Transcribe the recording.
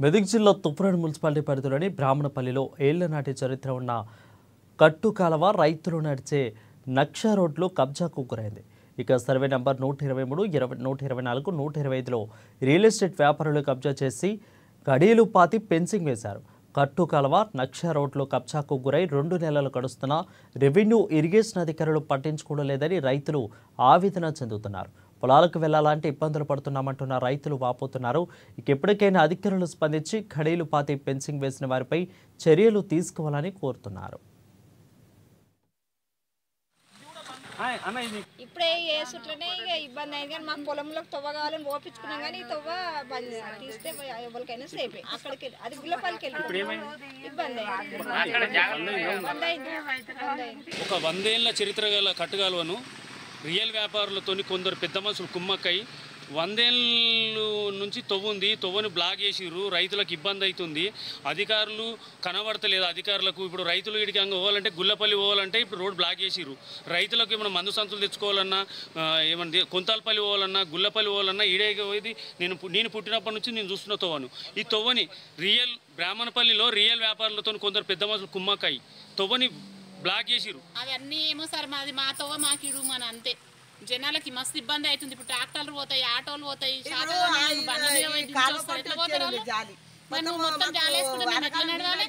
మెదక్ జిల్లా తుప్రాన్ మున్సిపాలిటీ పరిధిలోని బ్రాహ్మణపల్లిలో ఏళ్ల నాటి చరిత్ర ఉన్న కట్టు కాలవ రైతులు నడిచే నక్ష రోడ్లు కబ్జాకు గురైంది. ఇక సర్వే నంబర్ 123, 124, 125లో రియల్ ఎస్టేట్ వ్యాపారులు కబ్జా చేసి గడియలు పాతి ఫెన్సింగ్ వేశారు. కట్టు కాలవ నక్ష రోడ్లు కబ్జాకు గురై 2 నెలలు గడుస్తున్నా రెవెన్యూ ఇరిగేషన్ అధికారులు పట్టించుకోలేదని రైతులు ఆవేదన చెందుతున్నారు. పొలాలకు వెళ్లాలంటే ఇబ్బందులు పడుతున్నామంటున్న రైతులు వాపోతున్నారు. ఇక ఎప్పటికైనా అధికారులు స్పందించి ఖడీలు పాతి ఫెన్సింగ్ వేసిన వారిపై చర్యలు తీసుకోవాలని కోరుతున్నారు. ఇప్పుడే వేసుట్లనే ఇక ఇబ్బంది అయింది కానీ మాకు పొలంలోకి తవ్వ కావాలని ఓపించుకున్నాం కానీ తవ్వ తీస్తే ఎవరికైనా సేపే అక్కడికి అది గుల్లపల్లికి వెళ్ళి ఇబ్బంది ఒక 100 ఏళ్ల చరిత్ర గల కట్టుగాలువను రియల్ వ్యాపారులతో కొందరు పెద్ద మనుషులు కుమ్మక్కై 100 ఏళ్ళ నుంచి తవ్వుంది. తవ్వని బ్లాక్ చేసిర్రు. రైతులకు ఇబ్బంది అవుతుంది. అధికారులు కనబడతలేదు. అధికారులకు ఇప్పుడు రైతులు ఇడికి పోవాలంటే గుల్లపల్లి పోవాలంటే ఇప్పుడు రోడ్ బ్లాక్ చేసిర్రు. రైతులకు ఏమైనా మందు సంచులు తెచ్చుకోవాలన్నా ఏమన్నా కొంతాలపల్లి పోవాలన్నా గుల్లపల్లి పోవాలన్నా ఈడే పోయి నేను పుట్టినప్పటి నుంచి నేను చూస్తున్న తవ్వను. ఈ తవ్వని రియల్ బ్రాహ్మణపల్లిలో రియల్ వ్యాపారులతో కొందరు పెద్ద మనుషులు కుమ్మక్కై తవ్వని బ్లాక్ చేసిర్రు. అవన్నీ ఏమో సార్ మాది మా తవ్వ మాకిడు మన అంతే. జనాలకి మస్తు ఇబ్బంది అవుతుంది. ఇప్పుడు ట్రాక్టర్లు పోతాయి, ఆటోలు పోతాయి, మొత్తం జాలేసుకుంటే మేము ఎట్లా నడవాలి?